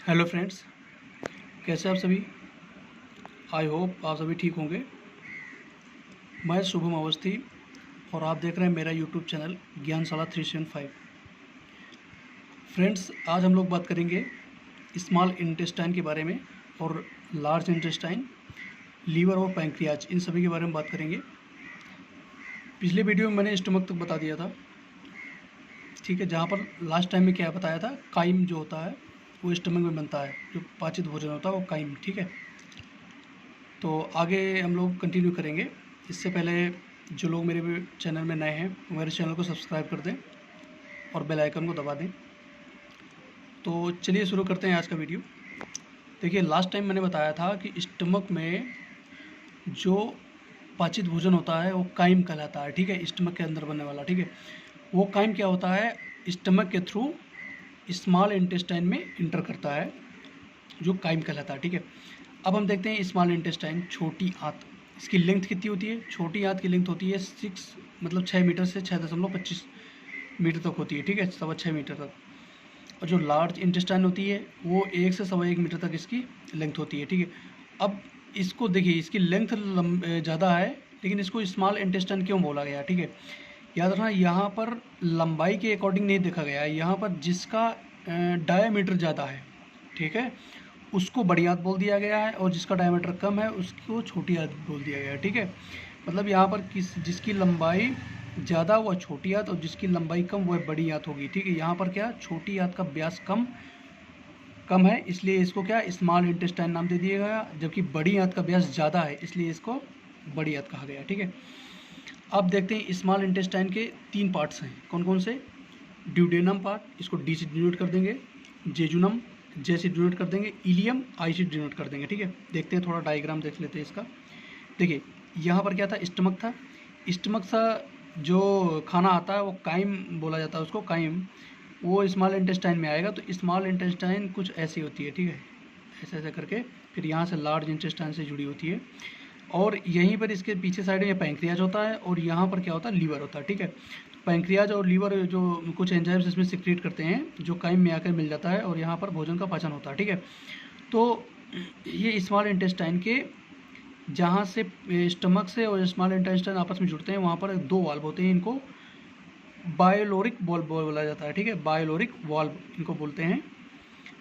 Hello friends, कैसे आप सभी। आई होप आप सभी ठीक होंगे। मैं शुभम अवस्थी और आप देख रहे हैं मेरा यूट्यूब चैनल ज्ञानशाला 375। फ्रेंड्स, आज हम लोग बात करेंगे स्मॉल इंटेस्टाइन के बारे में और लार्ज इंटेस्टाइन, लीवर और पैंक्रियाज, इन सभी के बारे में बात करेंगे। पिछले वीडियो में मैंने स्टमक तक बता दिया था, ठीक है, जहाँ पर लास्ट टाइम में क्या बताया था, काइम जो होता है वो स्टमक में बनता है, जो पाचित भोजन होता है वो काइम, ठीक है। तो आगे हम लोग कंटिन्यू करेंगे। इससे पहले जो लोग मेरे चैनल में नए हैं वो मेरे चैनल को सब्सक्राइब कर दें और बेल आइकन को दबा दें। तो चलिए शुरू करते हैं आज का वीडियो। देखिए, लास्ट टाइम मैंने बताया था कि स्टमक में जो पाचित भोजन होता है वो काइम कहलाता है, ठीक है, स्टमक के अंदर बनने वाला, ठीक है। वो काइम क्या होता है, स्टमक के थ्रू स्मॉल इंटेस्टाइन में इंटर करता है, जो काइम कहलाता है, ठीक है। अब हम देखते हैं स्मॉल इंटेस्टाइन, छोटी आंत। इसकी लेंथ कितनी होती है? छोटी आंत की लेंथ होती है 6 मीटर से 6.25 मीटर तक होती है, ठीक है, 6.25 मीटर तक। और जो लार्ज इंटेस्टाइन होती है वो 1 से 1.25 मीटर तक इसकी लेंथ होती है, ठीक है। अब इसको देखिए, इसकी लेंथ ज़्यादा है, लेकिन इसको स्मॉल इंटेस्टाइन क्यों बोला गया, ठीक है। याद रखना, यहाँ पर लंबाई के अकॉर्डिंग नहीं देखा गया है, यहाँ पर जिसका डायामीटर ज़्यादा है, ठीक है, उसको बड़ी आंत बोल दिया गया है, और जिसका डायमीटर कम है उसको छोटी आंत बोल दिया गया है, ठीक है। मतलब यहाँ पर जिसकी लंबाई ज़्यादा वह छोटी आंत और जिसकी लंबाई कम वह बड़ी आंत होगी, ठीक है। यहाँ पर क्या, छोटी आंत का व्यास कम है, इसलिए इसको क्या स्मॉल इंटेस्टाइन नाम दे दिया गया, जबकि बड़ी आंत का व्यास ज़्यादा है इसलिए इसको बड़ी आंत कहा गया, ठीक है। अब देखते हैं स्मॉल इंटेस्टाइन के 3 पार्ट्स हैं, कौन कौन से। ड्यूडेनम पार्ट, इसको डी से डिनोट कर देंगे, जेजुनम जे से डिनोट कर देंगे, इलियम आई से डिनोट कर देंगे, ठीक है। देखते हैं, थोड़ा डायग्राम देख लेते हैं इसका। देखिए, यहाँ पर क्या था, स्टमक था। स्टमक सा जो खाना आता है वो काइम बोला जाता है, उसको काइम, वो स्मॉल इंटेस्टाइन में आएगा। तो स्मॉल इंटेस्टाइन कुछ ऐसी होती है, ठीक है, ऐसे ऐसे करके, फिर यहाँ से लार्ज इंटेस्टाइन से जुड़ी होती है, और यहीं पर इसके पीछे साइड में पैंक्रियाज होता है, और यहाँ पर क्या होता है, लीवर होता है, ठीक है। तो पैंक्रियाज और लीवर जो कुछ एंजाइम्स इसमें सिक्रेट करते हैं, जो काइम में आकर मिल जाता है, और यहाँ पर भोजन का पाचन होता है, ठीक है। तो ये स्मॉल इंटेस्टाइन के जहाँ से स्टमक से और स्मॉल इंटेस्टाइन आपस में जुड़ते हैं, वहाँ पर 2 वाल्व होते हैं, इनको बायोलोरिक वाल्व बोला जाता है, ठीक है, बायोलोरिक वाल्व इनको बोलते हैं,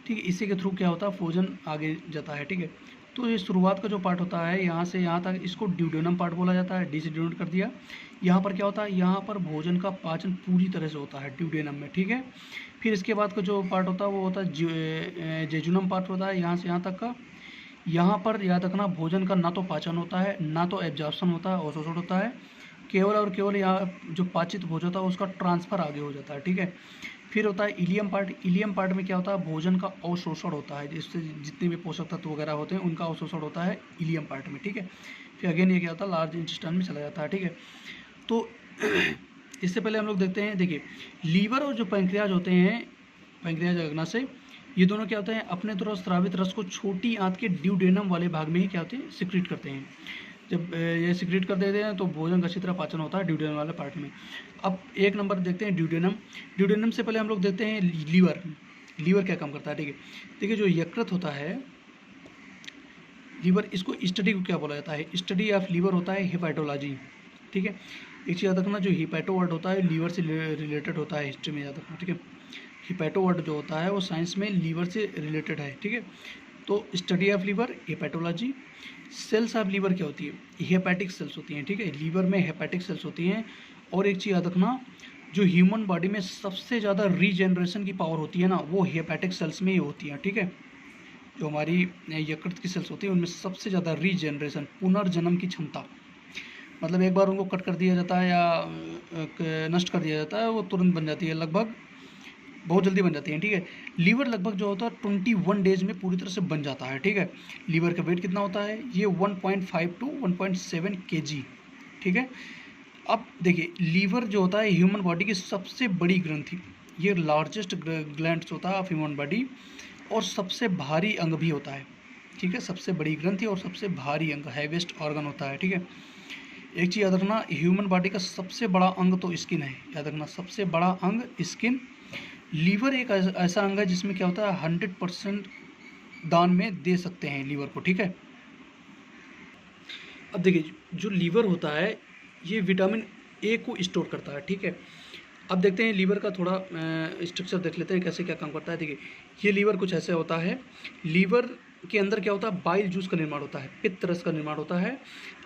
ठीक है। इसी के थ्रू क्या होता है, भोजन आगे जाता है, ठीक है। तो ये शुरुआत का जो पार्ट होता है यहाँ से यहाँ तक, इसको ड्यूडेनम पार्ट बोला जाता है, डी से डिनोट कर दिया। यहाँ पर क्या होता है, यहाँ पर भोजन का पाचन पूरी तरह से होता है ड्यूडेनम में, ठीक है। फिर इसके बाद का जो पार्ट होता है वो होता है जेजुनम पार्ट होता है, यहाँ से यहाँ तक का। यहाँ पर याद रखना, भोजन का ना तो पाचन होता है, ना तो एब्जॉर्प्शन होता है, अवशोषण होता है, केवल और केवल यहाँ जो पाचित भोजन होता है उसका ट्रांसफ़र आगे हो जाता है, ठीक है। फिर होता है इलियम पार्ट। इलियम पार्ट में क्या होता है, भोजन का अवशोषण होता है, जिससे जितने भी पोषक तत्व वगैरह होते हैं उनका अवशोषण होता है इलियम पार्ट में, ठीक है। फिर अगेन ये क्या होता है, लार्ज इंटेस्टाइन में चला जाता है, ठीक है। तो इससे पहले हम लोग देखते हैं, देखिए, लीवर और जो पैंक्रियाज होते हैं, पैंक्रियाज अग्नाशय, ये दोनों क्या होते हैं, अपने द्वारा स्रावित रस को छोटी आंत के ड्यूडेनम वाले भाग में ही क्या होते हैं, सिक्रीट करते हैं। जब ये सिक्रीट कर देते हैं तो भोजन का अच्छी तरह पाचन होता है ड्यूडेनम वाले पार्ट में। अब 1 नंबर देखते हैं ड्यूडेनम। ड्यूडेनम से पहले हम लोग देखते हैं लीवर। लीवर क्या काम करता है, ठीक है। देखिए, जो यकृत होता है लीवर, इसको स्टडी को क्या बोला जाता है, स्टडी ऑफ लीवर होता है हेपेटोलॉजी, ठीक है। एक चीज़ याद रखना, जो हिपैटो वर्ड होता है लीवर से रिलेटेड होता है, हिस्ट्री में याद रखना, ठीक है। हिपैटो वर्ड जो होता है वो साइंस में लीवर से रिलेटेड है, ठीक है। तो study of liver, hepatology. Cells of liver क्या होती है, हेपेटिक सेल्स होती हैं, ठीक है। लीवर में हेपेटिक सेल्स होती हैं। और एक चीज़ याद रखना, जो ह्यूमन बॉडी में सबसे ज़्यादा रीजनरेशन की पावर होती है ना, वो हेपेटिक सेल्स में ही होती है, ठीक है। जो हमारी यकृत की सेल्स होती है उनमें सबसे ज़्यादा रीजनरेशन, पुनर्जन्म की क्षमता, मतलब एक बार उनको कट कर दिया जाता है या नष्ट कर दिया जाता है, वो तुरंत बन जाती है, लगभग बहुत जल्दी बन जाती है, ठीक है। लीवर लगभग जो होता है 21 डेज में पूरी तरह से बन जाता है, ठीक है। लीवर का वेट कितना होता है, ये 1.5 टू 1.7 kg, ठीक है। अब देखिए, लीवर जो होता है ह्यूमन बॉडी की सबसे बड़ी ग्रंथि, ये लार्जेस्ट ग्लैंड होता है ऑफ ह्यूमन बॉडी, और सबसे भारी अंग भी होता है, ठीक है। सबसे बड़ी ग्रंथि और सबसे भारी अंग, हैवीएस्ट ऑर्गन होता है, ठीक है। एक चीज़ याद रखना, ह्यूमन बॉडी का सबसे बड़ा अंग तो स्किन है, याद रखना, सबसे बड़ा अंग स्किन। लीवर एक ऐसा अंग है जिसमें क्या होता है, 100% दान में दे सकते हैं लीवर को, ठीक है। अब देखिए जो लीवर होता है ये विटामिन ए को स्टोर करता है, ठीक है। अब देखते हैं लीवर का थोड़ा स्ट्रक्चर देख लेते हैं कैसे क्या काम करता है। देखिए ये लीवर कुछ ऐसे होता है। लीवर के अंदर क्या होता है, बाइल जूस का निर्माण होता है, पित्त रस का निर्माण होता है।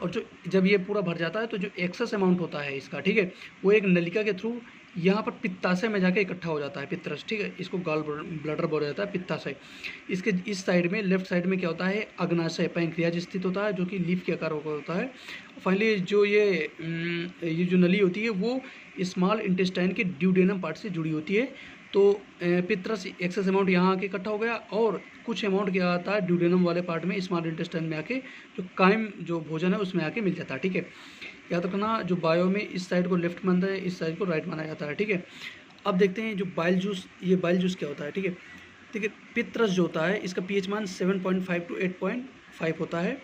और जो जब ये पूरा भर जाता है तो जो एक्सेस अमाउंट होता है इसका, ठीक है, वो एक नलिका के थ्रू यहाँ पर पित्ताशय में जाके इकट्ठा हो जाता है पित्त रस, ठीक है। इसको गॉल ब्लैडर बोला जाता है, पित्ताशय। इसके इस साइड में, लेफ्ट साइड में क्या होता है, अग्नाशय पैंक्रियाज स्थित होता है, जो कि लीफ के आकार का होता है। फाइनली जो ये जो नली होती है वो स्मॉल इंटेस्टाइन के ड्यूडेनम पार्ट से जुड़ी होती है। तो पित्तरस एक्सेस अमाउंट यहाँ आके इकट्ठा हो गया और कुछ अमाउंट क्या आता है ड्यूडेनम वाले पार्ट में, स्मॉल इंटेस्टाइन में आके जो कायम जो भोजन है उसमें आके मिल जाता है, ठीक है। याद रखना जो बायो में इस साइड को लेफ्ट मानता है, इस साइड को राइट माना जाता है, ठीक है। अब देखते हैं जो बाइल जूस, ये बाइल जूस क्या होता है, ठीक है। देखिए पित्तरस जो होता है इसका पीएच मान 7.5 to 8.5 होता है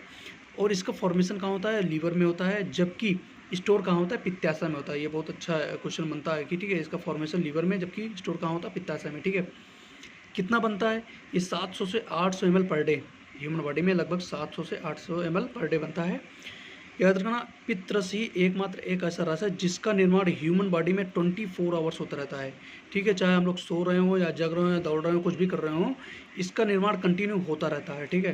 और इसका फॉर्मेशन कहाँ होता है, लीवर में होता है, जबकि स्टोर कहाँ होता है, पित्ताशय में होता है। ये बहुत अच्छा क्वेश्चन बनता है कि ठीक है, इसका फॉर्मेशन लीवर में, जबकि स्टोर कहाँ होता है, पित्ताशय में, ठीक है। कितना बनता है, ये 700 से 800 ml per day, human body में लगभग 700 से 800 ml पर डे बनता है। याद रखना पित्तरस ही एकमात्र एक ऐसा रस है जिसका निर्माण ह्यूमन बॉडी में 24 आवर्स होता रहता है, ठीक है। चाहे हम लोग सो रहे हो या जग रहे हो या दौड़ रहे हो, कुछ भी कर रहे हो, इसका निर्माण कंटिन्यू होता रहता है, ठीक है।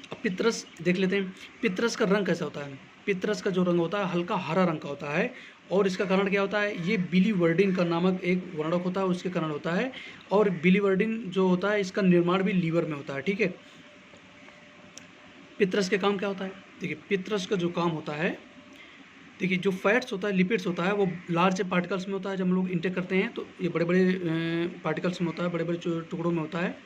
अब पित्तरस देख लेते हैं, पित्तरस का रंग कैसा होता है। पित्तरस का जो रंग होता है हल्का हरा रंग का होता है और इसका कारण क्या होता है, ये बिलीवर्डिन का नामक एक वर्णक होता है, उसके कारण होता है। और बिलीवर्डिन जो होता है इसका निर्माण भी लीवर में होता है, ठीक है। पित्तरस के काम क्या होता है, देखिए पित्तरस का जो काम होता है, देखिए जो फैट्स होता है, लिपिड्स होता है, वो लार्ज पार्टिकल्स में होता है। जब हम लोग इंटेक करते हैं तो ये बड़े बड़े पार्टिकल्स में होता है, बड़े बड़े टुकड़ों में होता है।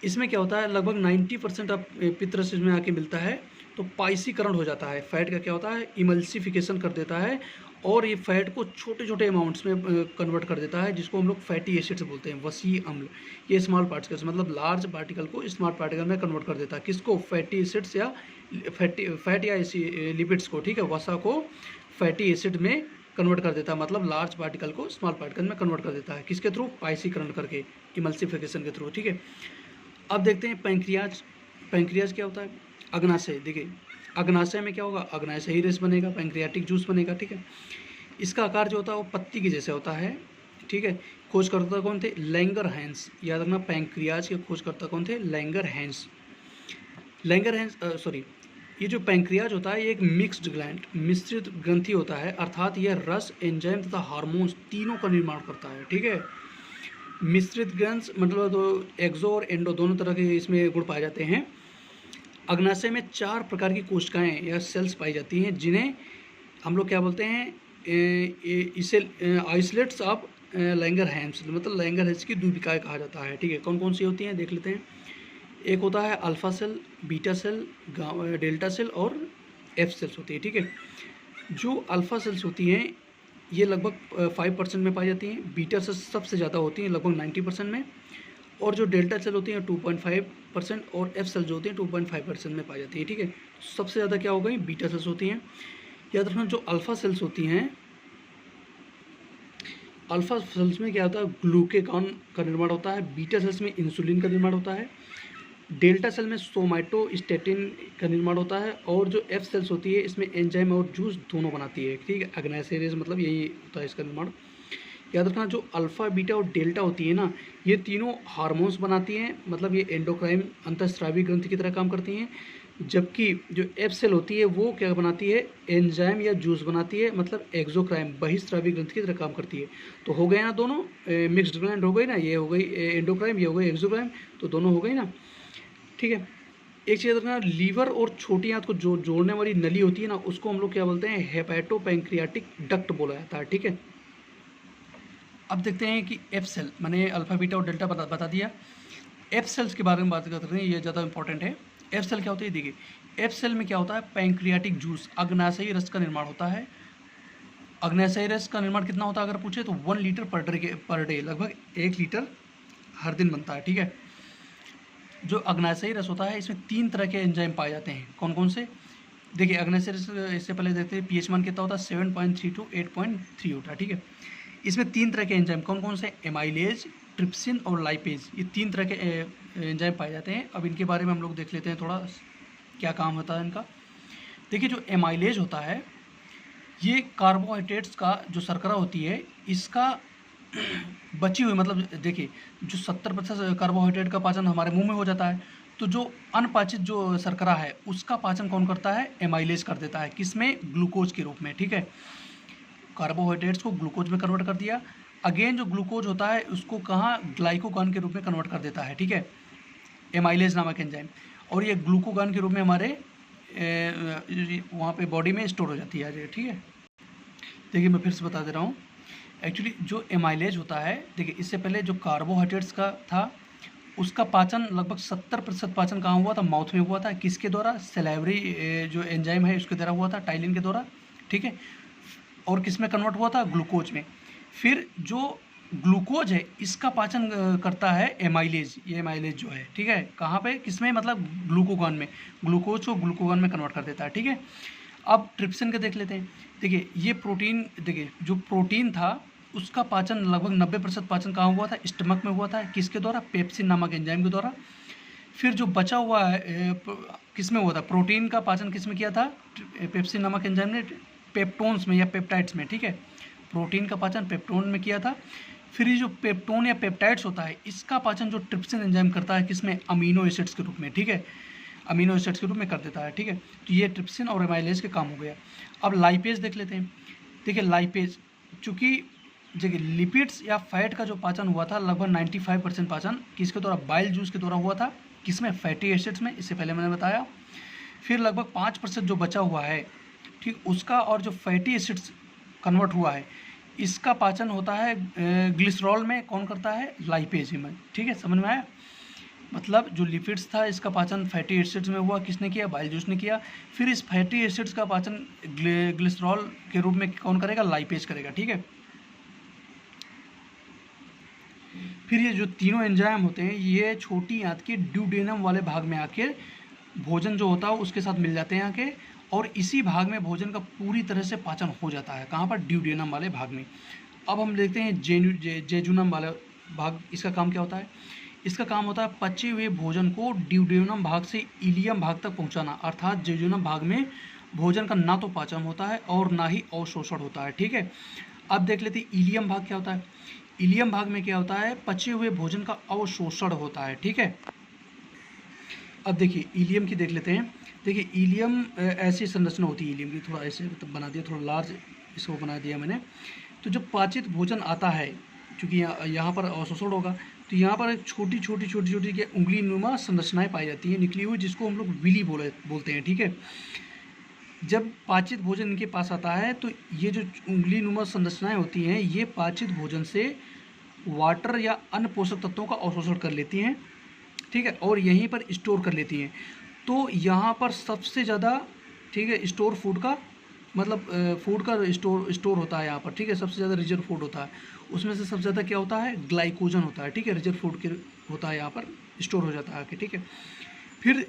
इसमें क्या होता है, लगभग 90% ऑफ पित्तरस इसमें आके मिलता है। तो पाइसीकरण हो जाता है, फैट का क्या होता है, इमल्सिफिकेशन कर देता है और ये फैट को छोटे छोटे अमाउंट्स में कन्वर्ट कर देता है, जिसको हम लोग फैटी एसिड्स बोलते हैं, वसीय अम्ल। ये स्मॉल पार्टिकल्स मतलब लार्ज पार्टिकल को स्मॉल पार्टिकल में कन्वर्ट कर देता है, किसको, फैटी एसिड्स या फैट या लिपिड्स को, ठीक है, वसा को फैटी एसिड में कन्वर्ट कर देता है, मतलब लार्ज पार्टिकल को स्मॉल पार्टिकल में कन्वर्ट कर देता है, किसके थ्रू, पाइसीकरण करके, इमल्सिफिकेशन के थ्रू, ठीक है। अब देखते हैं पैंक्रियाज। पैंक्रियाज क्या होता है, अग्नाशय। देखिए अग्नाशय में क्या होगा, अग्नाशय ही रस बनेगा, पैंक्रियाटिक जूस बनेगा, ठीक है। इसका आकार जो होता है वो पत्ती के जैसे होता है, ठीक है। खोजकर्ता कौन थे, लैंगरहैंस। याद रखना पैंक्रियाज के खोजकर्ता कौन थे, लैंगरहैंस। सॉरी, ये जो पैंक्रियाज होता है ये एक मिक्स्ड ग्लैंड, मिश्रित ग्रंथि होता है, अर्थात यह रस, एंजाइम तथा हार्मोन्स तीनों का निर्माण करता है, ठीक है। मिश्रित ग्रंथ मतलब तो एक्सो और एंडो दोनों तरह के इसमें गुण पाए जाते हैं। अग्नाशय में 4 प्रकार की कोशिकाएं या सेल्स पाई जाती हैं, जिन्हें हम लोग क्या बोलते हैं, इसे आइसोलेट्स ऑफ लैंगरहैंस, मतलब लैंगरहैंस की द्वीपिकाएं कहा जाता है, ठीक है। कौन कौन सी होती हैं देख लेते हैं। एक होता है alpha cell, beta cell, delta cell और एफ सेल्स होती है, ठीक है। जो अल्फा सेल्स होती हैं ये लगभग 5% में पाई जाती हैं, बीटा सेल्स सबसे ज़्यादा होती हैं लगभग 90% में, और जो डेल्टा सेल होती हैं 2.5% और एफ सेल जो होती हैं 2.5% में पाई जाती है, ठीक है। सबसे ज़्यादा क्या हो गई, बीटा सेल्स होती हैं। याद रखना जो अल्फा सेल्स होती हैं, अल्फा सेल्स में क्या होता है, ग्लूकेगॉन का निर्माण होता है, बीटा सेल्स में इंसुलिन का निर्माण होता है, डेल्टा सेल में सोमाटोस्टेटिन का निर्माण होता है, और जो एफ सेल्स होती है इसमें एंजाइम और जूस दोनों बनाती है, ठीक है। अग्नाशय मतलब यही होता है इसका निर्माण। याद रखना जो अल्फ़ा बीटा और डेल्टा होती है ना, ये तीनों हार्मोन्स बनाती हैं, मतलब ये एंडोक्राइन अंतःस्रावी ग्रंथि की तरह काम करती हैं, जबकि जो एफ सेल होती है वो क्या बनाती है, एंजाइम या जूस बनाती है, मतलब एक्सोक्राइन बहिस्रावी ग्रंथि की तरह काम करती है। तो हो गए ना दोनों, मिक्स्ड ग्लैंड हो गई ना, ये हो गई एंडोक्राइन, ये हो गई एक्सोक्राइन, तो दोनों हो गई ना, ठीक है। एक चीज़ रखना, लीवर और छोटी आंत को जोड़ने वाली नली होती है ना, उसको हम लोग क्या बोलते हैं, हेपेटो पैंक्रियाटिक डक्ट बोला जाता है, ठीक है। अब देखते हैं कि एफ सेल, मैंने अल्फा बीटा और डेल्टा बता दिया। एफ सेल्स के बारे में बात करते हैं, ये ज़्यादा इंपॉर्टेंट है। एफ सेल क्या होती है, देखिए एफ सेल में क्या होता है, पैंक्रियाटिक जूस, अग्नाशयी रस का निर्माण होता है। अग्नाशयी रस का निर्माण कितना होता है अगर पूछे तो 1 लीटर पर डे, लगभग 1 लीटर हर दिन बनता है, ठीक है। जो अग्नाशयी रस होता है इसमें 3 तरह के एंजाइम पाए जाते हैं, कौन कौन से, देखिए अग्नाशयी रस इससे पहले देखते हैं पीएच मान कितना होता है, 7.3 to 8.3 होता है, ठीक है। इसमें 3 तरह के एंजाइम कौन कौन से, एमाइलेज, ट्रिप्सिन और लाइपेज, ये 3 तरह के एंजाइम पाए जाते हैं। अब इनके बारे में हम लोग देख लेते हैं थोड़ा क्या काम होता है इनका। देखिए जो एमाइलेज होता है ये कार्बोहाइड्रेट्स का जो शर्करा होती है इसका बची हुई, मतलब देखिए जो 70% कार्बोहाइड्रेट का पाचन हमारे मुंह में हो जाता है, तो जो अनपाचित जो शर्करा है उसका पाचन कौन करता है, एमाइलेज कर देता है। किसमें, ग्लूकोज के रूप में, ठीक है। कार्बोहाइड्रेट्स को ग्लूकोज में कन्वर्ट कर दिया, अगेन जो ग्लूकोज होता है उसको कहाँ, ग्लाइकोगन के रूप में कन्वर्ट कर देता है, ठीक है, एमाइलेज नामक एंजाइम। और ये ग्लूकोगन के रूप में हमारे वहाँ पे बॉडी में स्टोर हो जाती है, ठीक है। देखिए मैं फिर से बता दे रहा हूँ, एक्चुअली जो एमाइलेज होता है, देखिए इससे पहले जो कार्बोहाइड्रेट्स का था उसका पाचन लगभग 70% पाचन कहाँ हुआ था, माउथ में हुआ था। किसके द्वारा, सैलाइवरी जो एंजाइम है उसके द्वारा हुआ था, टाइलिन के द्वारा, ठीक है। और किस में कन्वर्ट हुआ था, ग्लूकोज में। फिर जो ग्लूकोज है इसका पाचन करता है एमाइलेज, ये एमाइलेज जो है, ठीक है, कहाँ पे, किस में, मतलब ग्लूकोगन में, ग्लूकोज को ग्लूकोगन में कन्वर्ट कर देता है, ठीक है। अब ट्रिप्सिन का देख लेते हैं। देखिए ये प्रोटीन, देखिए जो प्रोटीन था उसका पाचन लगभग 90% पाचन कहाँ हुआ था, स्टमक में हुआ था। किसके द्वारा, पेप्सिन नामक एंजाइम के द्वारा। फिर जो बचा हुआ है किस में हुआ था, प्रोटीन का पाचन किस में किया था, पेप्सिन नामक एंजाइम ने पेप्टोन्स में या पेप्टाइड्स में, ठीक है, प्रोटीन का पाचन पेप्टोन में किया था। फिर ये जो पेप्टोन या पेप्टाइड्स होता है इसका पाचन जो ट्रिप्सिन एंजाइम करता है किसमें, अमीनो एसिड्स के रूप में, ठीक है, अमीनो एसिड्स के रूप में कर देता है, ठीक है। तो ये ट्रिप्सिन और एमाइलेज के काम हो गया। अब लाइपेज देख लेते हैं। देखिए लाइपेज, चूँकि देखिए लिपिड्स या फैट का जो पाचन हुआ था लगभग 95% पाचन किसके द्वारा, बाइल जूस के द्वारा हुआ था। किसमें, फैटी एसिड्स में, इससे पहले मैंने बताया। फिर लगभग 5% जो बचा हुआ है, ठीक, उसका और जो फैटी एसिड्स कन्वर्ट हुआ है इसका पाचन होता है ग्लिसरॉल में, कौन करता है, लाइपेज में, ठीक है, समझ में आया। मतलब जो लिपिड्स था इसका पाचन फैटी एसिड्स में हुआ, किसने किया, बाइल जूस ने किया। फिर इस फैटी एसिड्स का पाचन ग्लिसरॉल के रूप में कौन करेगा, लाइपेज करेगा, ठीक है। फिर ये जो तीनों एंजाइम होते हैं ये छोटी आंत के ड्यूडेनम वाले भाग में आके भोजन जो होता है उसके साथ मिल जाते हैं आके, और इसी भाग में भोजन का पूरी तरह से पाचन हो जाता है। कहाँ पर, ड्यूडेनम वाले भाग में। अब हम देखते हैं जेजुनम वाला भाग, इसका काम क्या होता है। इसका काम होता है पचे हुए भोजन को ड्यूडेनम भाग से इलियम भाग तक पहुँचाना, अर्थात जेजुनम भाग में भोजन का ना तो पाचन होता है और ना ही अवशोषण होता है, ठीक है। अब देख लेते हैं इलियम भाग क्या होता है। इलियम भाग में क्या होता है, पचे हुए भोजन का अवशोषण होता है, ठीक है। अब देखिए इलियम की देख लेते हैं। देखिए इलियम ऐसी संरचना होती है इलियम की, थोड़ा ऐसे बना दिया, थोड़ा लार्ज इसको बना दिया मैंने। तो जब पाचित भोजन आता है, क्योंकि यहाँ पर अवशोषण होगा, तो यहाँ पर एक छोटी छोटी के उंगली नुमा संरचनाएं पाई जाती हैं निकली हुई, जिसको हम लोग विली बोलते हैं, ठीक है। जब पाचित भोजन इनके पास आता है तो ये जो उंगली नुमा संरचनाएं होती हैं ये पाचित भोजन से वाटर या अन्य पोषक तत्वों का अवशोषण कर लेती हैं, ठीक है, और यहीं पर स्टोर कर लेती हैं। तो यहाँ पर सबसे ज़्यादा, ठीक है, स्टोर फूड का मतलब फूड का स्टोर होता है यहाँ पर, ठीक है, सबसे ज़्यादा रिजर्व फूड होता है। उसमें से सबसे ज़्यादा क्या होता है, ग्लाइकोजन होता है, ठीक है, रिजर्व फूड के होता है, यहाँ पर स्टोर हो जाता है, ठीक है। फिर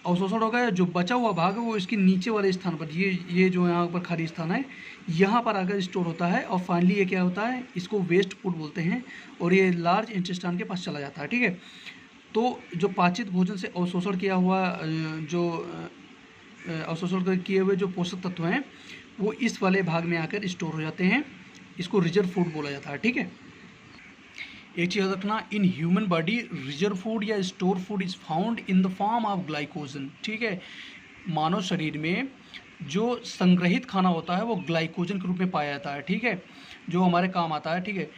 अवशोषण हो गया, जो बचा हुआ भाग है वो इसके नीचे वाले स्थान पर, ये जो यहाँ पर खाली स्थान है यहाँ पर आकर स्टोर होता है, और फाइनली ये क्या होता है, इसको वेस्ट फूड बोलते हैं, और ये लार्ज इंटेस्टाइन के पास चला जाता है, ठीक है। तो जो पाचित भोजन से अवशोषण किया हुआ जो अवशोषण किए हुए जो पोषक तत्व हैं वो इस वाले भाग में आकर स्टोर हो जाते हैं, इसको रिजर्व फूड बोला जाता है, ठीक है। एक चीज़ याद रखना, in human body reserve food या store food is found in the form of glycogen, ठीक है। मानव शरीर में जो संग्रहित खाना होता है वो ग्लाइकोजन के रूप में पाया जाता है, ठीक है, जो हमारे काम आता है, ठीक है।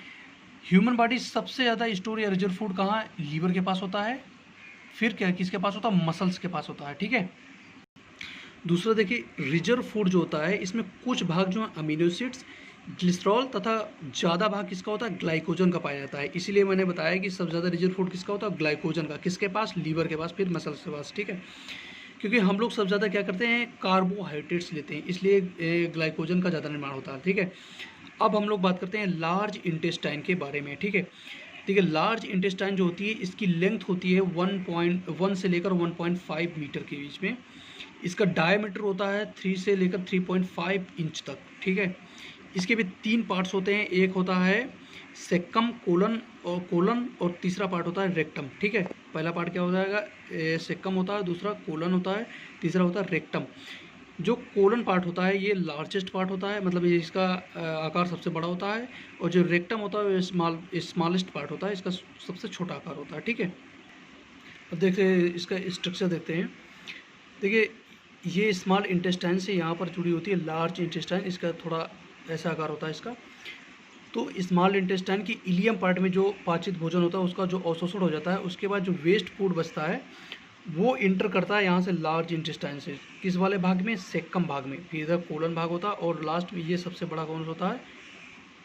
ह्यूमन बॉडी सबसे ज़्यादा स्टोर या रिजर्व फूड कहाँ, लीवर के पास होता है। फिर क्या, किसके पास होता है, मसल्स के पास होता है, ठीक है। दूसरा देखिए रिजर्व फूड जो होता है इसमें कुछ भाग जो है अमीनो एसिड्स, ग्लिसरॉल तथा ज़्यादा भाग किसका होता है, ग्लाइकोजन का पाया जाता है। इसीलिए मैंने बताया कि सबसे ज़्यादा रिजर्व फूड किसका होता है, ग्लाइकोजन का। किसके पास, लीवर के पास, फिर मसल्स के पास, ठीक है। क्योंकि हम लोग सबसे ज़्यादा क्या करते हैं, कार्बोहाइड्रेट्स लेते हैं, इसलिए ग्लाइकोजन का ज़्यादा निर्माण होता है, ठीक है। अब हम लोग बात करते हैं लार्ज इंटेस्टाइन के बारे में, ठीक है। देखिए लार्ज इंटेस्टाइन जो होती है इसकी लेंथ होती है 1.1 से लेकर 1.5 मीटर के बीच में। इसका डायमीटर होता है 3 से लेकर 3.5 इंच तक, ठीक है। इसके भी 3 पार्ट्स होते हैं, एक होता है सेक्कम कोलन और तीसरा पार्ट होता है रेक्टम। ठीक है, पहला पार्ट क्या हो जाएगा, सेक्कम होता है, दूसरा कोलन होता है, तीसरा होता है रेक्टम। जो कोलन पार्ट होता है ये लार्जेस्ट पार्ट होता है, मतलब ये इसका आकार सबसे बड़ा होता है, और जो रेक्टम होता है वो स्मॉलेस्ट पार्ट होता है, इसका सबसे छोटा आकार होता है। ठीक है, अब देखते इसका स्ट्रक्चर देखते हैं। देखिए, ये स्मॉल इंटेस्टाइन से यहाँ पर जुड़ी होती है लार्ज इंटेस्टाइन, इसका थोड़ा ऐसा आकार होता है इसका। तो स्मॉल इंटेस्टाइन की इलियम पार्ट में जो पाचित भोजन होता है उसका जो अवशोषण हो जाता है, उसके बाद जो वेस्ट फूड बचता है वो इंटर करता है यहाँ से लार्ज इंटेस्टाइन से, किस वाले भाग में, सेक्कम भाग में। फिर इधर कोलन भाग होता है, और लास्ट में ये सबसे बड़ा कौन सा होता है,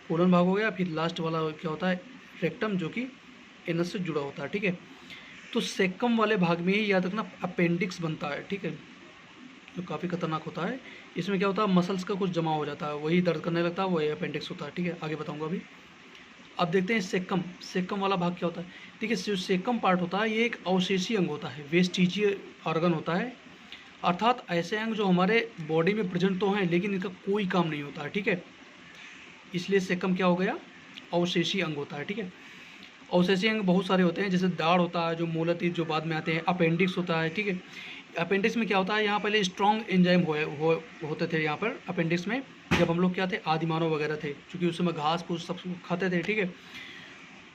कोलन भाग हो गया। फिर लास्ट वाला क्या होता है, रेक्टम, जो कि एनस से जुड़ा होता है। ठीक है, तो सेक्कम वाले भाग में ही याद रखना अपेंडिक्स बनता है। ठीक है, जो काफ़ी खतरनाक होता है। इसमें क्या होता है, मसल्स का कुछ जमा हो जाता है, वही दर्द करने लगता है, वही अपेंडिक्स होता है। ठीक है, आगे बताऊंगा अभी। अब देखते हैं सेक्कम वाला भाग क्या होता है। ठीक है, जो सेक्कम पार्ट होता है ये एक अवशेषीय अंग होता है, वेस्टिजियल ऑर्गन होता है, अर्थात ऐसे अंग जो हमारे बॉडी में प्रेजेंट तो हैं लेकिन इनका कोई काम नहीं होता है। ठीक है, इसलिए सेक्कम क्या हो गया, अवशेषीय अंग होता है। ठीक है, अवशेषीय अंग बहुत सारे होते हैं, जैसे दाढ़ होता है, जो मूलतः जो बाद में आते हैं, अपेंडिक्स होता है। ठीक है, अपेंडिक्स में क्या होता है, यहाँ पहले स्ट्रॉन्ग एंजाइम होते थे यहाँ पर अपेंडिक्स में, जब हम लोग क्या थे, आदिमानव वगैरह थे, क्योंकि उस समय घास फूस सब खाते थे। ठीक है,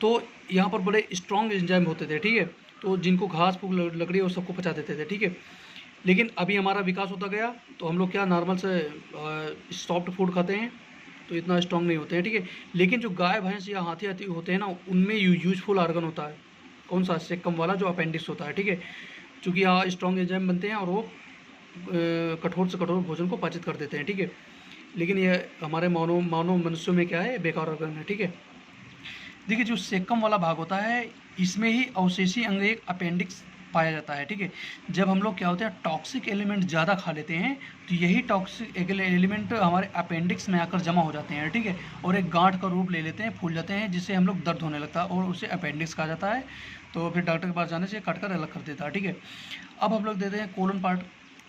तो यहाँ पर बड़े स्ट्रॉन्ग एंजाइम होते थे। ठीक है, तो जिनको घास फूस लकड़ी और सबको पचा देते थे। ठीक है, लेकिन अभी हमारा विकास होता गया तो हम लोग क्या नॉर्मल से सॉफ्ट फूड खाते हैं, तो इतना स्ट्रॉन्ग नहीं होते हैं। ठीक है, लेकिन जो गाय भैंस या हाथी हाथी होते हैं ना, उनमें यूजफुल ऑर्गन होता है, कौन सा, सेक्कम वाला, जो अपेंडिक्स होता है। ठीक है, चूँकि यहाँ स्ट्रॉन्ग एंजाइम बनते हैं और वो कठोर से कठोर भोजन को पाचित कर देते हैं। ठीक है, लेकिन ये हमारे मानव मनुष्यों में क्या है, बेकार ऑर्गन है। ठीक है, देखिए, जो सेक्कम वाला भाग होता है इसमें ही अवशेषी अंग एक अपेंडिक्स पाया जाता है। ठीक है, जब हम लोग क्या होते हैं, टॉक्सिक एलिमेंट ज़्यादा खा लेते हैं तो यही टॉक्सिक एलिमेंट हमारे अपेंडिक्स में आकर जमा हो जाते हैं। ठीक है, और एक गांठ का रूप ले लेते हैं, फूल जाते हैं, जिससे हम लोग दर्द होने लगता है और उसे अपेंडिक्स कहा जाता है। तो फिर डॉक्टर के पास जाने से काट कर अलग कर देता है। ठीक है, अब हम लोग देते हैं कोलन पार्ट।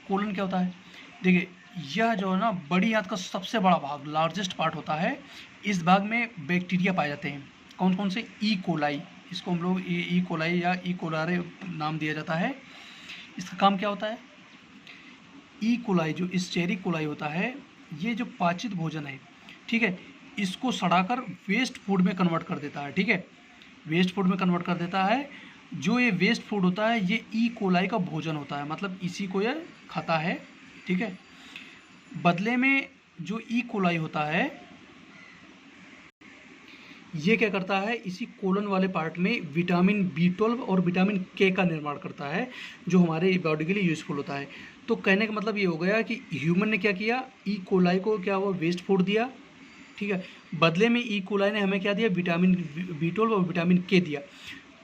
कोलन क्या होता है, देखिए, यह जो है ना बड़ी आंत का सबसे बड़ा भाग, लार्जेस्ट पार्ट होता है। इस भाग में बैक्टीरिया पाए जाते हैं, कौन कौन से, ई कोलाई, इसको हम लोग ई कोलाई या ई कोलारे नाम दिया जाता है। इसका काम क्या होता है, ई कोलाई जो स्टेरी कोलाई होता है, ये जो पाचित भोजन है, ठीक है, इसको सड़ाकर वेस्ट फूड में कन्वर्ट कर देता है। ठीक है, वेस्ट फूड में कन्वर्ट कर देता है। जो ये वेस्ट फूड होता है ये ई कोलाई का भोजन होता है, मतलब इसी को ये खाता है। ठीक है, बदले में जो ई कोलाई होता है ये क्या करता है, इसी कोलन वाले पार्ट में विटामिन B12 और विटामिन K का निर्माण करता है, जो हमारे बॉडी के लिए यूज़फुल होता है। तो कहने का मतलब ये हो गया कि ह्यूमन ने क्या किया, ई कोलाई को क्या हुआ, वेस्ट फूड दिया। ठीक है, बदले में ई कोलाई ने हमें क्या दिया, विटामिन B12 और विटामिन K दिया।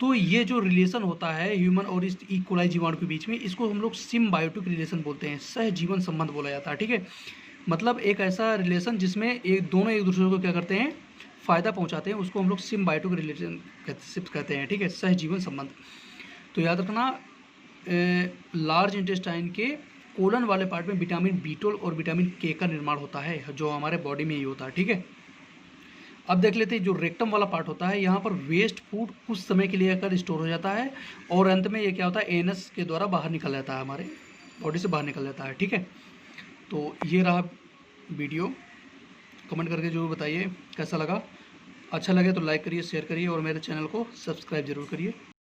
तो ये जो रिलेशन होता है ह्यूमन और इस ई कोलाई जीवाणु के बीच में, इसको हम लोग सिम्बायोटिक रिलेशन बोलते हैं, सहजीवन संबंध बोला जाता है। ठीक है, मतलब एक ऐसा रिलेशन जिसमें दोनों एक दूसरे को क्या करते हैं, फ़ायदा पहुंचाते हैं, उसको हम लोग सिम्बायोटिक रिलेशनशिप कहते हैं। ठीक है, सहजीवन संबंध। तो याद रखना, लार्ज इंटेस्टाइन के कोलन वाले पार्ट में विटामिन B12 और विटामिन K का निर्माण होता है, जो हमारे बॉडी में ही होता है। ठीक है, अब देख लेते हैं जो रेक्टम वाला पार्ट होता है, यहाँ पर वेस्ट फूड कुछ समय के लिए आकर स्टोर हो जाता है और अंत में ये क्या होता है, एनस के द्वारा बाहर निकल जाता है, हमारे बॉडी से बाहर निकल जाता है। ठीक है, तो ये रहा वीडियो। कमेंट करके जरूर बताइए कैसा लगा। अच्छा लगे तो लाइक करिए, शेयर करिए और मेरे चैनल को सब्सक्राइब जरूर करिए।